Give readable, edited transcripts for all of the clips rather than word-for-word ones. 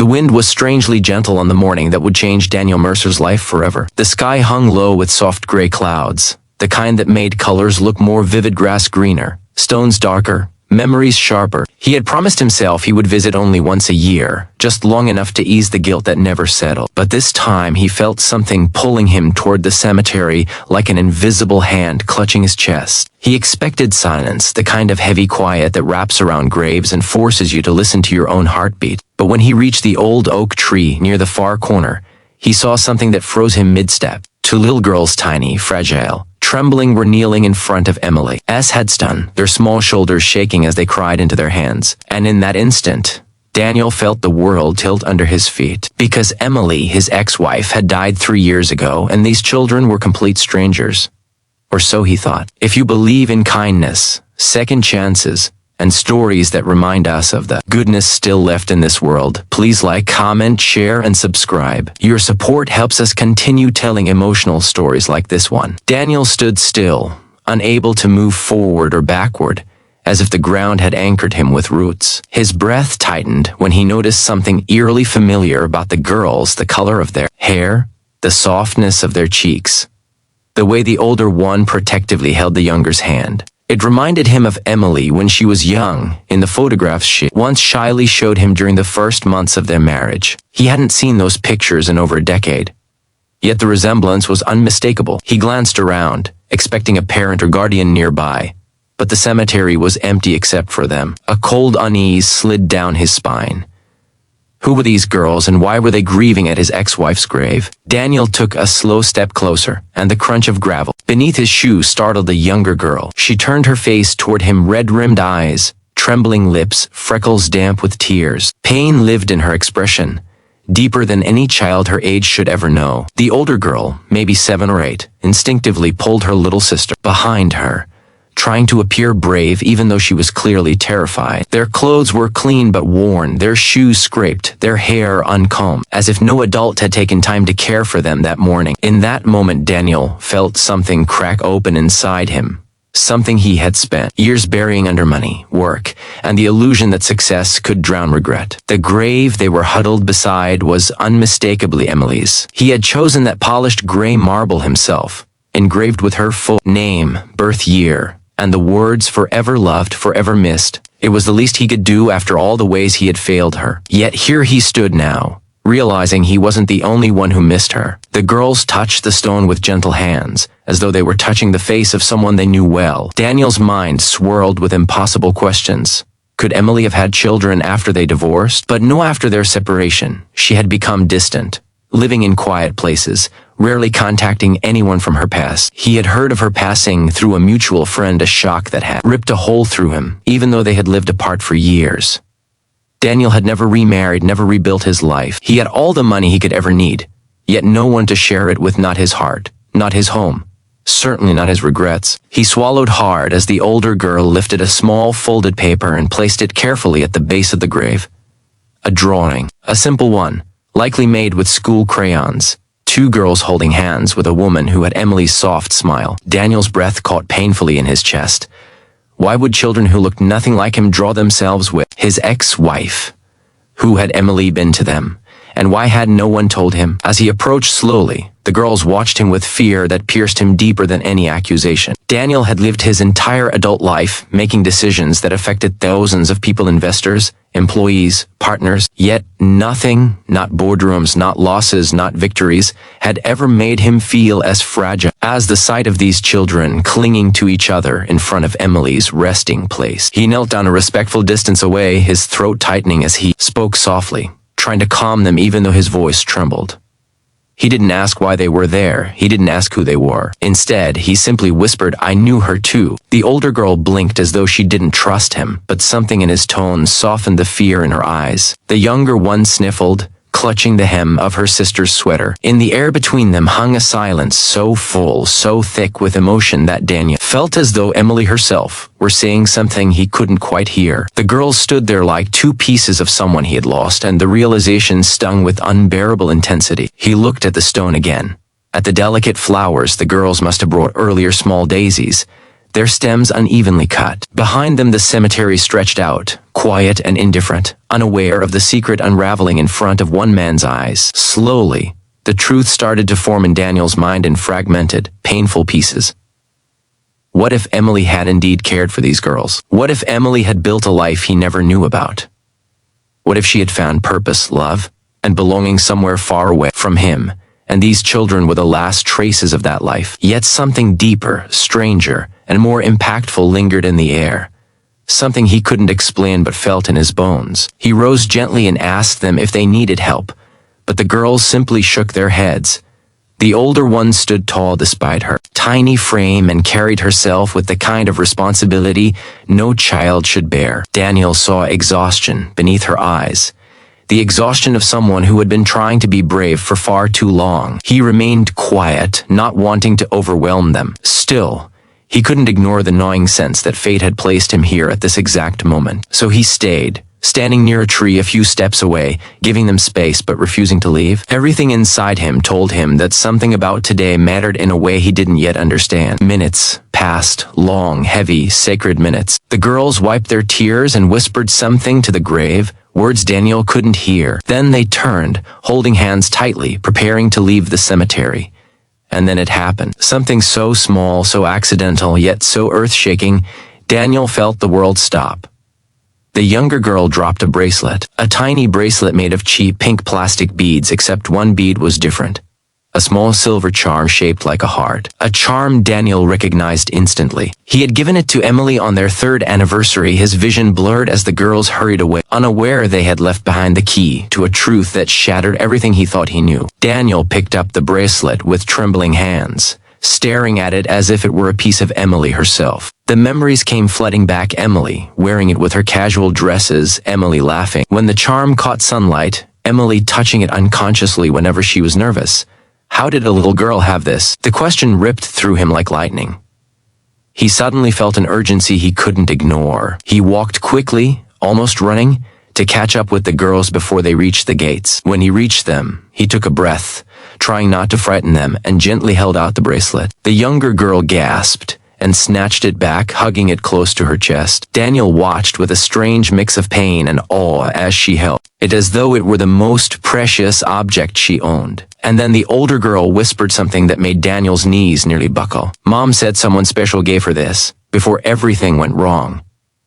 The wind was strangely gentle on the morning that would change Daniel Mercer's life forever. The sky hung low with soft gray clouds, the kind that made colors look more vivid, grass greener, stones darker, memories sharper. He had promised himself he would visit only once a year, just long enough to ease the guilt that never settled. But this time he felt something pulling him toward the cemetery, like an invisible hand clutching his chest. He expected silence, the kind of heavy quiet that wraps around graves and forces you to listen to your own heartbeat. But when he reached the old oak tree near the far corner, he saw something that froze him mid-step. Two little girls, tiny, fragile, trembling, were kneeling in front of Emily's headstone, their small shoulders shaking as they cried into their hands. And in that instant, Daniel felt the world tilt under his feet. Because Emily, his ex-wife, had died 3 years ago, and these children were complete strangers. Or so he thought. If you believe in kindness, second chances, and stories that remind us of the goodness still left in this world, please like, comment, share, and subscribe. Your support helps us continue telling emotional stories like this one. Daniel stood still, unable to move forward or backward, as if the ground had anchored him with roots. His breath tightened when he noticed something eerily familiar about the girls, the color of their hair, the softness of their cheeks, the way the older one protectively held the younger's hand. It reminded him of Emily when she was young, in the photographs she once shyly showed him during the first months of their marriage. He hadn't seen those pictures in over a decade. Yet the resemblance was unmistakable. He glanced around, expecting a parent or guardian nearby, but the cemetery was empty except for them. A cold unease slid down his spine. Who were these girls, and why were they grieving at his ex-wife's grave? Daniel took a slow step closer, and the crunch of gravel beneath his shoe startled the younger girl. She turned her face toward him, red-rimmed eyes, trembling lips, freckles damp with tears. Pain lived in her expression, deeper than any child her age should ever know. The older girl, maybe 7 or 8, instinctively pulled her little sister behind her, trying to appear brave even though she was clearly terrified. Their clothes were clean but worn, their shoes scraped, their hair uncombed, as if no adult had taken time to care for them that morning. In that moment, Daniel felt something crack open inside him. Something he had spent years burying under money, work, and the illusion that success could drown regret. The grave they were huddled beside was unmistakably Emily's. He had chosen that polished gray marble himself, engraved with her full name, birth year, and the words "forever loved, forever missed." It was the least he could do after all the ways he had failed her. Yet here he stood now, realizing he wasn't the only one who missed her. The girls touched the stone with gentle hands, as though they were touching the face of someone they knew well. Daniel's mind swirled with impossible questions. Could Emily have had children after they divorced? But no, after their separation, she had become distant, living in quiet places, rarely contacting anyone from her past. He had heard of her passing through a mutual friend, a shock that had ripped a hole through him, even though they had lived apart for years. Daniel had never remarried, never rebuilt his life. He had all the money he could ever need, yet no one to share it with, not his heart, not his home, certainly not his regrets. He swallowed hard as the older girl lifted a small folded paper and placed it carefully at the base of the grave. A drawing, a simple one, likely made with school crayons. 2 girls holding hands with a woman who had Emily's soft smile. Daniel's breath caught painfully in his chest. Why would children who looked nothing like him draw themselves with his ex-wife? Who had Emily been to them? And why had no one told him? As he approached slowly, the girls watched him with fear that pierced him deeper than any accusation. Daniel had lived his entire adult life making decisions that affected thousands of people, investors, employees, partners, yet nothing, not boardrooms, not losses, not victories, had ever made him feel as fragile as the sight of these children clinging to each other in front of Emily's resting place. He knelt down a respectful distance away, his throat tightening as he spoke softly, trying to calm them even though his voice trembled. He didn't ask why they were there. He didn't ask who they were. Instead, he simply whispered, "I knew her too." The older girl blinked as though she didn't trust him, but something in his tone softened the fear in her eyes. The younger one sniffled, clutching the hem of her sister's sweater. In the air between them hung a silence so full, so thick with emotion that Daniel felt as though Emily herself were saying something he couldn't quite hear. The girls stood there like 2 pieces of someone he had lost, and the realization stung with unbearable intensity. He looked at the stone again, at the delicate flowers the girls must have brought earlier, small daisies, their stems unevenly cut. Behind them the cemetery stretched out, quiet and indifferent, unaware of the secret unraveling in front of one man's eyes. Slowly, the truth started to form in Daniel's mind in fragmented, painful pieces. What if Emily had indeed cared for these girls? What if Emily had built a life he never knew about? What if she had found purpose, love, and belonging somewhere far away from him, and these children were the last traces of that life? Yet something deeper, stranger, and more impactful lingered in the air. Something he couldn't explain but felt in his bones. He rose gently and asked them if they needed help, but the girls simply shook their heads. The older one stood tall despite her tiny frame and carried herself with the kind of responsibility no child should bear. Daniel saw exhaustion beneath her eyes, the exhaustion of someone who had been trying to be brave for far too long. He remained quiet, not wanting to overwhelm them. Still, he couldn't ignore the gnawing sense that fate had placed him here at this exact moment. So he stayed, standing near a tree a few steps away, giving them space but refusing to leave. Everything inside him told him that something about today mattered in a way he didn't yet understand. Minutes passed, long, heavy, sacred minutes. The girls wiped their tears and whispered something to the grave, words Daniel couldn't hear. Then they turned, holding hands tightly, preparing to leave the cemetery. And then it happened. Something so small, so accidental, yet so earth-shaking, Daniel felt the world stop. The younger girl dropped a bracelet, a tiny bracelet made of cheap pink plastic beads, except one bead was different. A small silver charm shaped like a heart. A charm Daniel recognized instantly. He had given it to Emily on their 3rd anniversary. His vision blurred as the girls hurried away, unaware they had left behind the key to a truth that shattered everything he thought he knew. Daniel picked up the bracelet with trembling hands, staring at it as if it were a piece of Emily herself. The memories came flooding back. Emily, wearing it with her casual dresses, Emily laughing when the charm caught sunlight, Emily touching it unconsciously whenever she was nervous. How did a little girl have this? The question ripped through him like lightning. He suddenly felt an urgency he couldn't ignore. He walked quickly, almost running, to catch up with the girls before they reached the gates. When he reached them, he took a breath, trying not to frighten them, and gently held out the bracelet. The younger girl gasped and snatched it back, hugging it close to her chest. Daniel watched with a strange mix of pain and awe as she held it as though it were the most precious object she owned. And then the older girl whispered something that made Daniel's knees nearly buckle. Mom said someone special gave her this, before everything went wrong.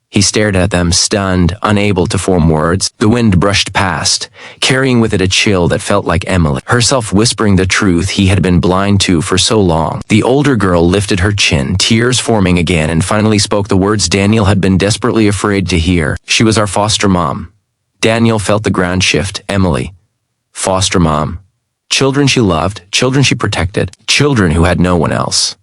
He stared at them, stunned, unable to form words. The wind brushed past, carrying with it a chill that felt like Emily herself whispering the truth he had been blind to for so long. The older girl lifted her chin, tears forming again, and finally spoke the words Daniel had been desperately afraid to hear. She was our foster mom. Daniel felt the ground shift. Emily. Foster mom. Children she loved, children she protected, children who had no one else.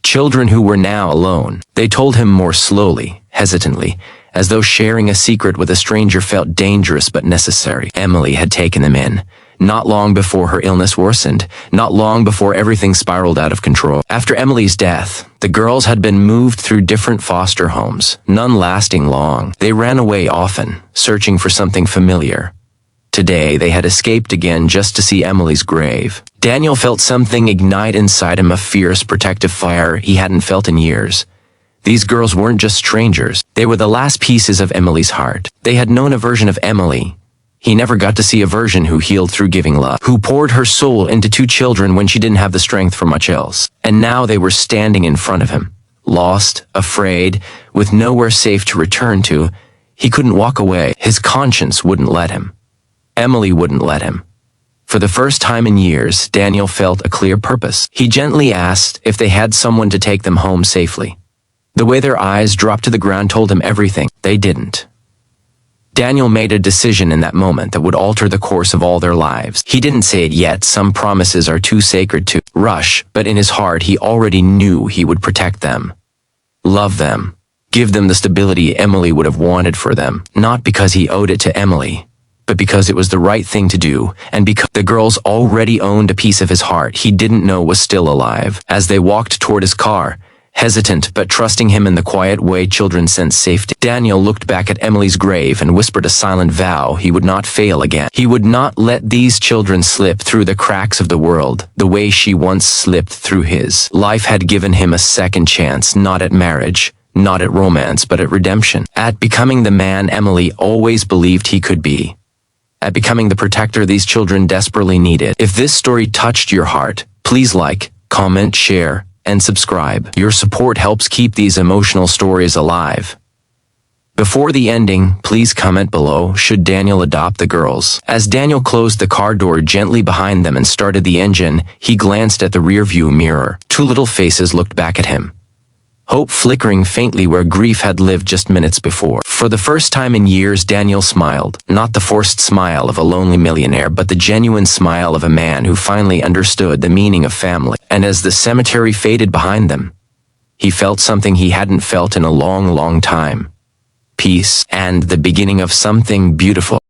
Children who were now alone. They told him more slowly, hesitantly, as though sharing a secret with a stranger felt dangerous but necessary. Emily had taken them in, not long before her illness worsened, not long before everything spiraled out of control. After Emily's death, the girls had been moved through different foster homes, none lasting long. They ran away often, searching for something familiar. Today, they had escaped again just to see Emily's grave. Daniel felt something ignite inside him, a fierce, protective fire he hadn't felt in years. These girls weren't just strangers. They were the last pieces of Emily's heart. They had known a version of Emily. He never got to see a version who healed through giving love, who poured her soul into 2 children when she didn't have the strength for much else. And now they were standing in front of him, lost, afraid, with nowhere safe to return to. He couldn't walk away. His conscience wouldn't let him. Emily wouldn't let him. For the first time in years, Daniel felt a clear purpose. He gently asked if they had someone to take them home safely. The way their eyes dropped to the ground told him everything. They didn't. Daniel made a decision in that moment that would alter the course of all their lives. He didn't say it yet. Some promises are too sacred to rush, but in his heart he already knew he would protect them, love them, give them the stability Emily would have wanted for them, not because he owed it to Emily, but because it was the right thing to do, and because the girls already owned a piece of his heart he didn't know was still alive. As they walked toward his car, hesitant but trusting him in the quiet way children sense safety, Daniel looked back at Emily's grave and whispered a silent vow he would not fail again. He would not let these children slip through the cracks of the world the way she once slipped through his. Life had given him a second chance, not at marriage, not at romance but at redemption, at becoming the man Emily always believed he could be, at becoming the protector these children desperately needed. If this story touched your heart, please like, comment, share, and subscribe. Your support helps keep these emotional stories alive. Before the ending, please comment below, should Daniel adopt the girls? As Daniel closed the car door gently behind them and started the engine, he glanced at the rearview mirror. Two little faces looked back at him, hope flickering faintly where grief had lived just minutes before. For the first time in years, Daniel smiled, not the forced smile of a lonely millionaire, but the genuine smile of a man who finally understood the meaning of family. And as the cemetery faded behind them, he felt something he hadn't felt in a long, long time. Peace, and the beginning of something beautiful.